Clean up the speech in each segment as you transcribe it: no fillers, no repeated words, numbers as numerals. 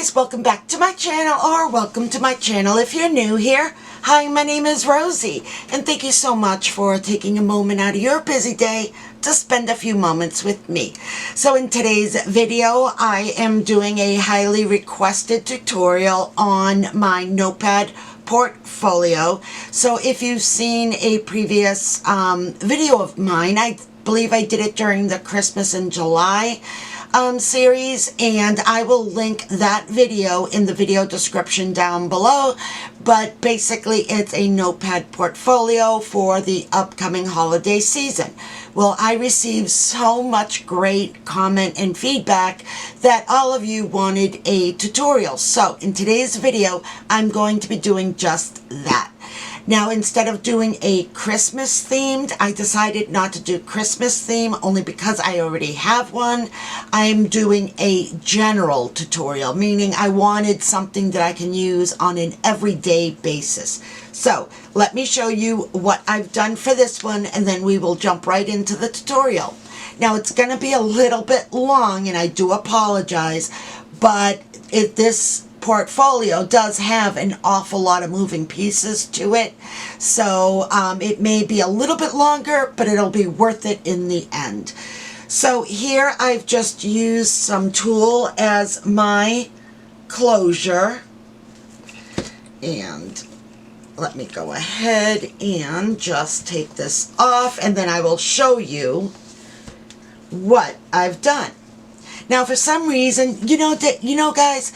guys, welcome back to my channel, or welcome to my channel if you're new here. Hi, my name is Rosie, and thank you so much for taking a moment out of your busy day to spend a few moments with me. So in today's video, I am doing a highly requested tutorial on my Notepad portfolio. So if you've seen a previous video of mine, I believe I did it during the Christmas in July series, and I will link that video in the video description down below. But basically it's a Notepad portfolio for the upcoming holiday season. Well, I received so much great comment and feedback that all of you wanted a tutorial. So in today's video, I'm going to be doing just that. Now, instead of doing a Christmas themed, I decided not to do Christmas theme only because I already have one. I'm doing a general tutorial, meaning I wanted something that I can use on an everyday basis. So let me show you what I've done for this one, and then we will jump right into the tutorial. Now, it's going to be a little bit long, and I do apologize, but this portfolio does have an awful lot of moving pieces to it, so it may be a little bit longer, but it'll be worth it in the end. So here I've just used some tulle as my closure, and let me go ahead and just take this off, and then I will show you what I've done. Now, for some reason, guys,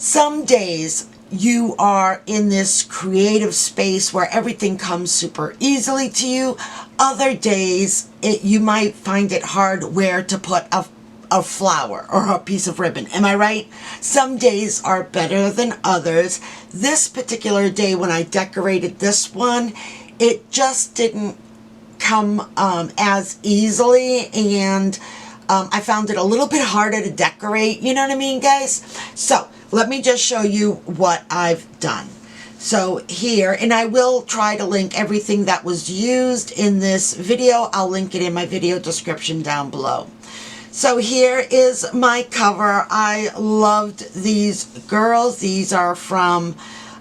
some days you are in this creative space where everything comes super easily to you. Other days, you might find it hard where to put a flower or a piece of ribbon. Am I right? Some days are better than others. This particular day when I decorated this one, it just didn't come as easily, and I found it a little bit harder to decorate. You know what I mean, guys? So let me just show you what I've done. So here, and I will try to link everything that was used in this video. I'll link it in my video description down below. So here is my cover. I loved these girls. These are from,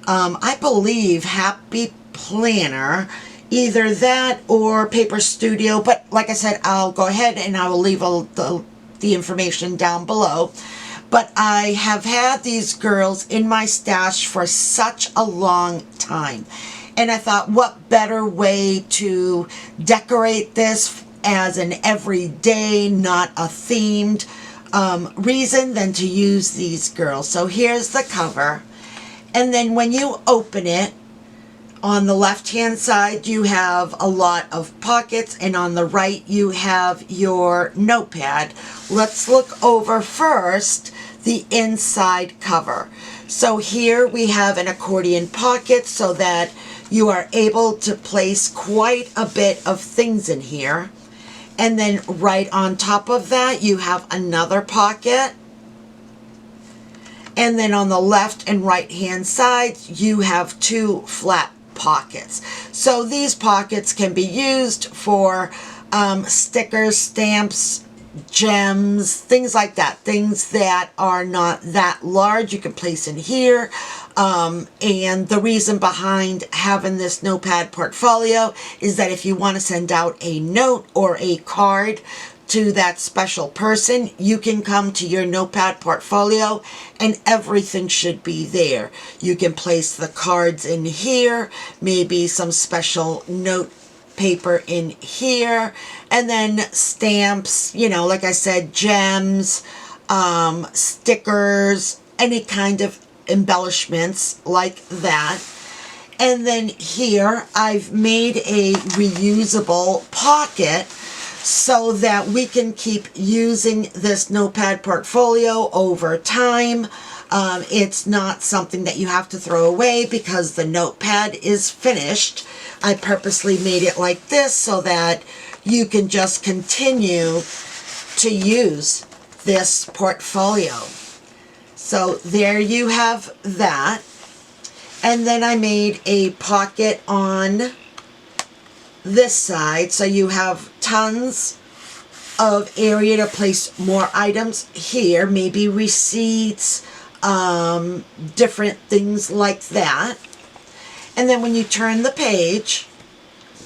I believe, Happy Planner. Either that or Paper Studio, but like I said, I'll go ahead and I will leave the information down below. But I have had these girls in my stash for such a long time, and I thought, what better way to decorate this as an everyday, not a themed reason than to use these girls. So here's the cover, and then when you open it, on the left-hand side, you have a lot of pockets, and on the right, you have your notepad. Let's look over first the inside cover. So here we have an accordion pocket so that you are able to place quite a bit of things in here. And then right on top of that, you have another pocket. And then on the left and right-hand sides, you have two flat pockets. So these pockets can be used for stickers, stamps, gems, things like that. Things that are not that large, you can place in here. And the reason behind having this notepad portfolio is that if you want to send out a note or a card to that special person, you can come to your notepad portfolio and everything should be there. You can place the cards in here, maybe some special note paper in here, and then stamps, like I said, gems, stickers, any kind of embellishments like that. And then here I've made a reusable pocket so that we can keep using this notepad portfolio over time. It's not something that you have to throw away because the notepad is finished. I purposely made it like this so that you can just continue to use this portfolio. So there you have that. And then I made a pocket on this side, so you have tons of area to place more items here, maybe receipts, different things like that. And then when you turn the page,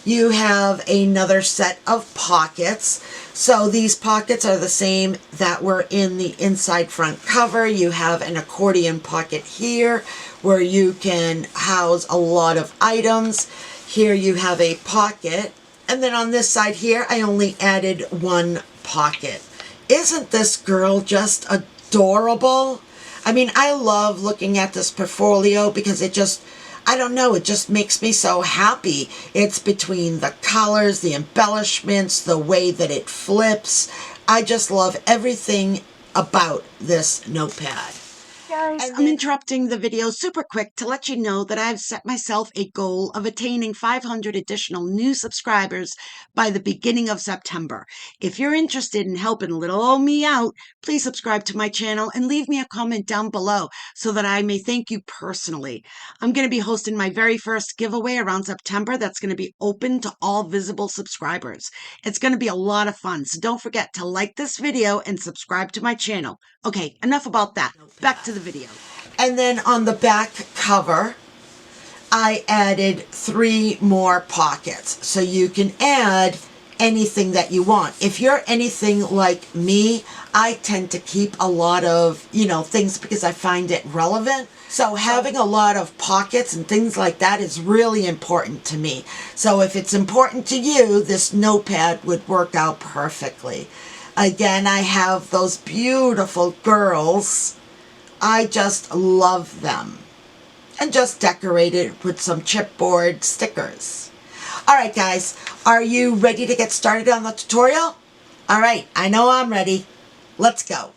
you have another set of pockets. So these pockets are the same that were in the inside front cover. You have an accordion pocket here where you can house a lot of items. Here you have a pocket. And then on this side here, I only added one pocket. Isn't this girl just adorable? I mean, I love looking at this portfolio because it just, I don't know, it just makes me so happy. It's between the colors, the embellishments, the way that it flips. I just love everything about this notepad. Guys, I'm interrupting the video super quick to let you know that I've set myself a goal of attaining 500 additional new subscribers by the beginning of September. If you're interested in helping little old me out, please subscribe to my channel and leave me a comment down below so that I may thank you personally. I'm going to be hosting my very first giveaway around September that's going to be open to all visible subscribers. It's going to be a lot of fun, so don't forget to like this video and subscribe to my channel. Okay, enough about that. Back to the video. And then on the back cover, I added 3 more pockets. So you can add anything that you want. If you're anything like me, I tend to keep a lot of, things because I find it relevant. So having a lot of pockets and things like that is really important to me. So if it's important to you, this notepad would work out perfectly. Again, I have those beautiful girls. I just love them. And just decorated with some chipboard stickers. Alright guys, are you ready to get started on the tutorial? Alright, I know I'm ready. Let's go.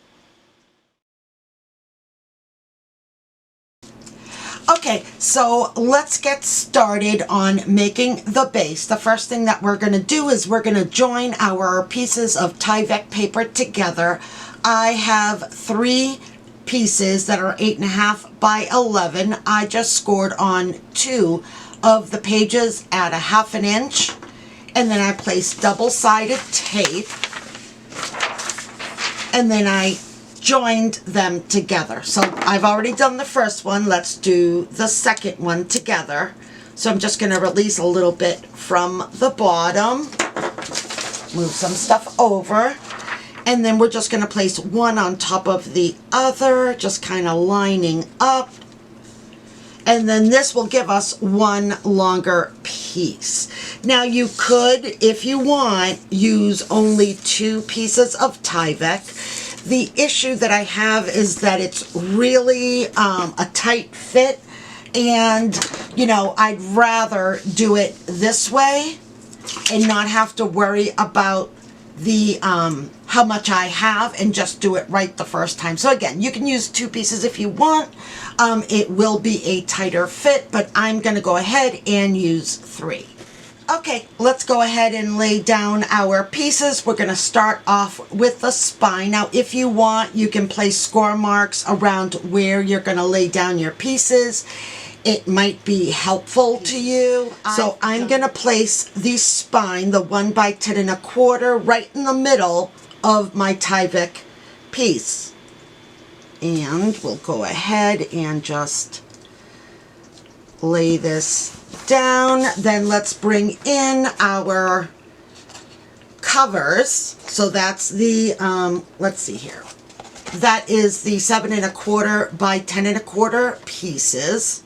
Okay, so let's get started on making the base. The first thing that we're going to do is we're going to join our pieces of Tyvek paper together. I have 3 pieces that are 8.5 by 11. I just scored on 2 of the pages at 1/2 inch, and then I placed double-sided tape, and then I joined them together. So I've already done the first one. Let's do the second one together. So I'm just going to release a little bit from the bottom, move some stuff over, and then we're just going to place one on top of the other, just kind of lining up. And then this will give us one longer piece. Now you could, if you want, use only 2 pieces of Tyvek. The issue that I have is that it's really a tight fit, and I'd rather do it this way and not have to worry about the how much I have and just do it right the first time. So again, you can use 2 pieces if you want. It will be a tighter fit, but I'm going to go ahead and use 3. Okay, let's go ahead and lay down our pieces. We're going to start off with the spine. Now, if you want, you can place score marks around where you're going to lay down your pieces. It might be helpful to you. So I'm going to place the spine, the 1 by 10 1/4, right in the middle of my Tyvek piece. And we'll go ahead and just lay this down. Then let's bring in our covers. So that's the, let's see here. That is the 7 1/4 by 10 1/4 pieces.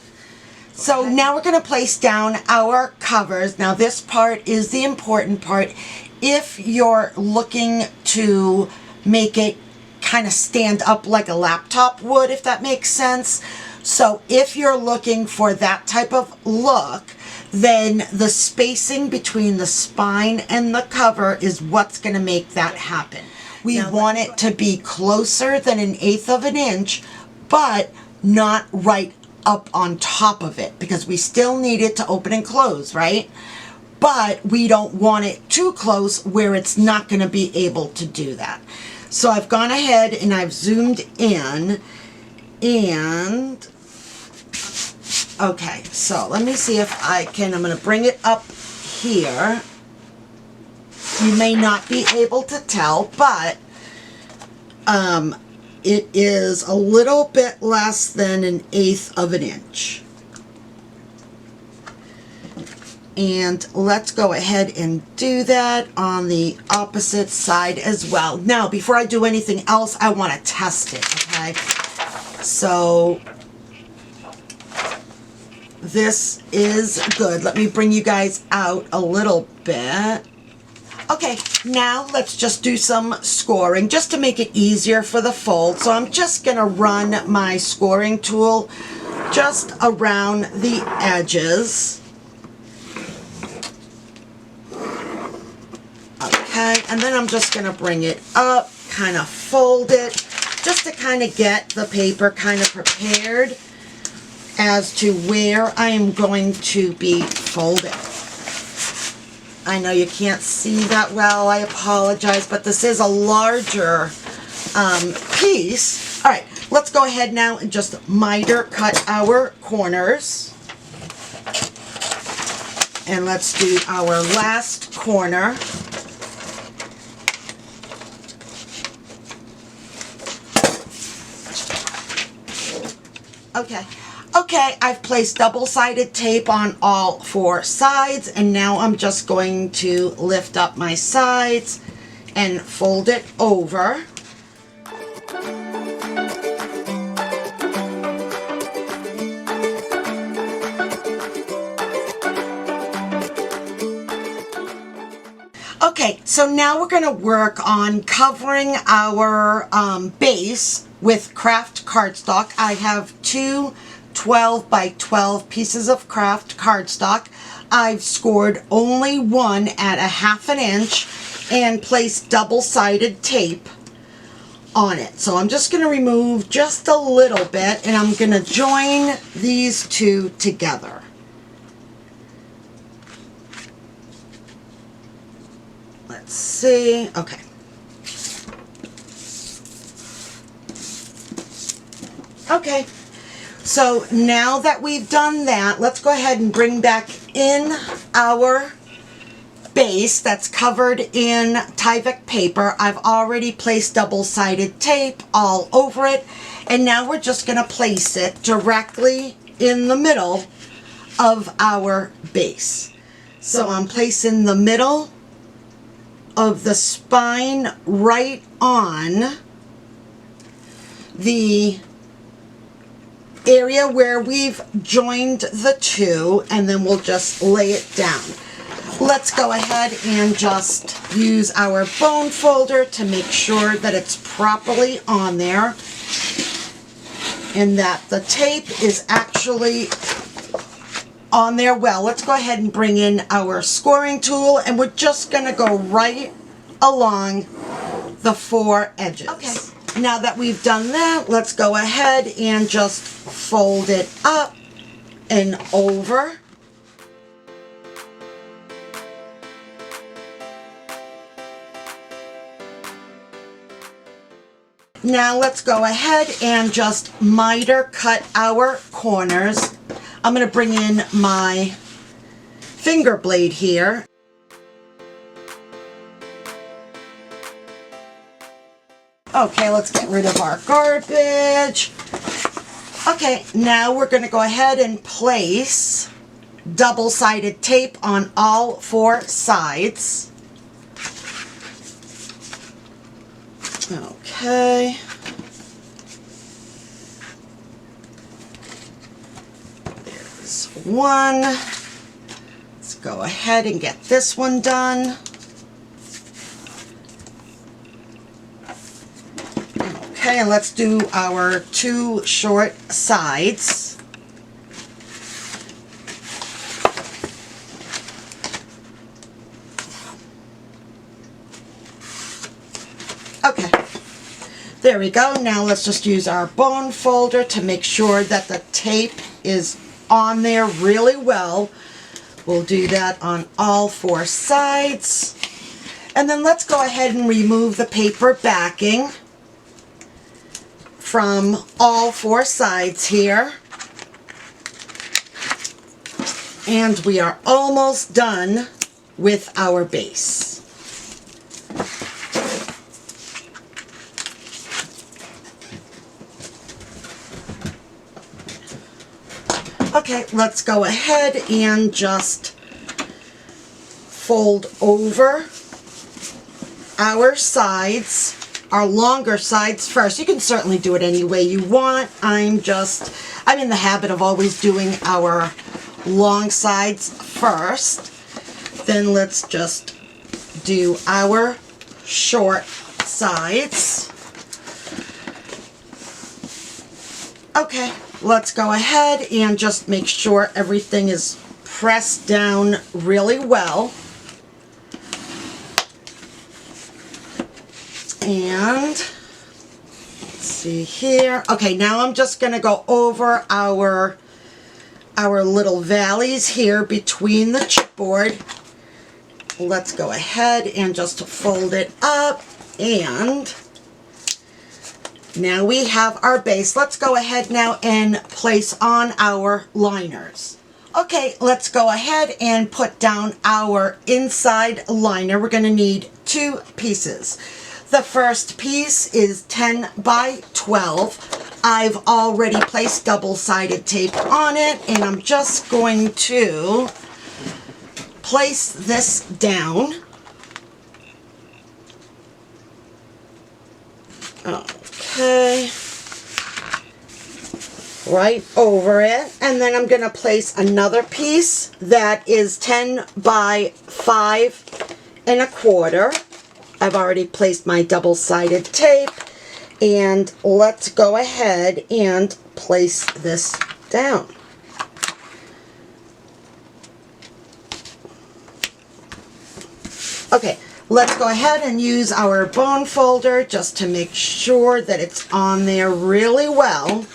So now we're going to place down our covers. Now this part is the important part. If you're looking to make it kind of stand up like a laptop would, if that makes sense. So if you're looking for that type of look, then the spacing between the spine and the cover is what's going to make that happen. We want it to be closer than 1/8 of an inch, but not right up on top of it, because we still need it to open and close, right? But we don't want it too close where it's not going to be able to do that. So I've gone ahead and I've zoomed in, and okay, so let me see if I can, I'm going to bring it up here. You may not be able to tell, but it is a little bit less than 1/8 of an inch. And let's go ahead and do that on the opposite side as well. Now, before I do anything else, I want to test it, okay? So this is good. Let me bring you guys out a little bit. Okay, now let's just do some scoring just to make it easier for the fold. So I'm just going to run my scoring tool just around the edges. Okay, and then I'm just going to bring it up, kind of fold it, just to kind of get the paper kind of prepared as to where I am going to be folding. I know you can't see that well, I apologize, but this is a larger piece. All right, let's go ahead now and just miter cut our corners. And let's do our last corner. Okay, I've placed double-sided tape on all 4 sides, and now I'm just going to lift up my sides and fold it over. Okay, so now we're going to work on covering our base with craft cardstock. I have 2 12 by 12 pieces of craft cardstock. I've scored only one at 1/2 inch and placed double-sided tape on it. So I'm just going to remove just a little bit, and I'm going to join these 2 together. Let's see. Okay. Okay. So now that we've done that, let's go ahead and bring back in our base that's covered in Tyvek paper. I've already placed double-sided tape all over it, and now we're just going to place it directly in the middle of our base. So I'm placing the middle of the spine right on the area where we've joined the 2, and then we'll just lay it down. Let's go ahead and just use our bone folder to make sure that it's properly on there and that the tape is actually on there well. Let's go ahead and bring in our scoring tool, and we're just going to go right along the 4 edges. Okay. Now that we've done that, let's go ahead and just fold it up and over. Now let's go ahead and just miter cut our corners. I'm going to bring in my finger blade here. Okay, let's get rid of our garbage. Okay, now we're going to go ahead and place double-sided tape on all 4 sides. Okay. There's one. Let's go ahead and get this one done. Okay, and let's do our 2 short sides. Okay, there we go. Now let's just use our bone folder to make sure that the tape is on there really well. We'll do that on all 4 sides. And then let's go ahead and remove the paper backing from all 4 sides here. And we are almost done with our base. Okay, let's go ahead and just fold over our sides, our longer sides first. You can certainly do it any way you want. I'm in the habit of always doing our long sides first. Then let's just do our short sides. Okay, let's go ahead and just make sure everything is pressed down really well. And let's see here. Okay, now I'm just going to go over our little valleys here between the chipboard. Let's go ahead and just fold it up, and now we have our base. Let's go ahead now and place on our liners. Okay, let's go ahead and put down our inside liner. We're going to need 2 pieces. The first piece is 10 by 12. I've already placed double-sided tape on it, and I'm just going to place this down. Okay. Right over it. And then I'm going to place another piece that is 10 by 5 1/4. I've already placed my double-sided tape, and let's go ahead and place this down. Okay, let's go ahead and use our bone folder just to make sure that it's on there really well.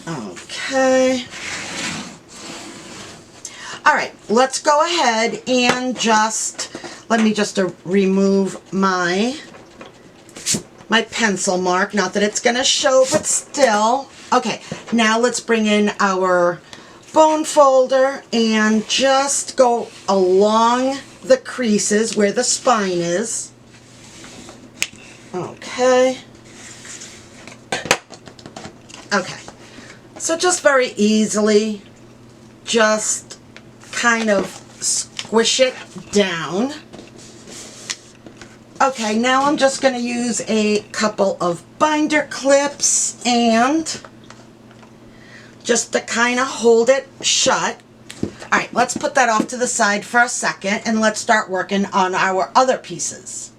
Okay. All right, let's go ahead and let me just remove my pencil mark. Not that it's going to show, but still. Okay, now let's bring in our bone folder and just go along the creases where the spine is. Okay. Okay. So just very easily, just kind of squish it down. Okay, now I'm just going to use a couple of binder clips and just to kind of hold it shut. All right, let's put that off to the side for a second, and let's start working on our other pieces.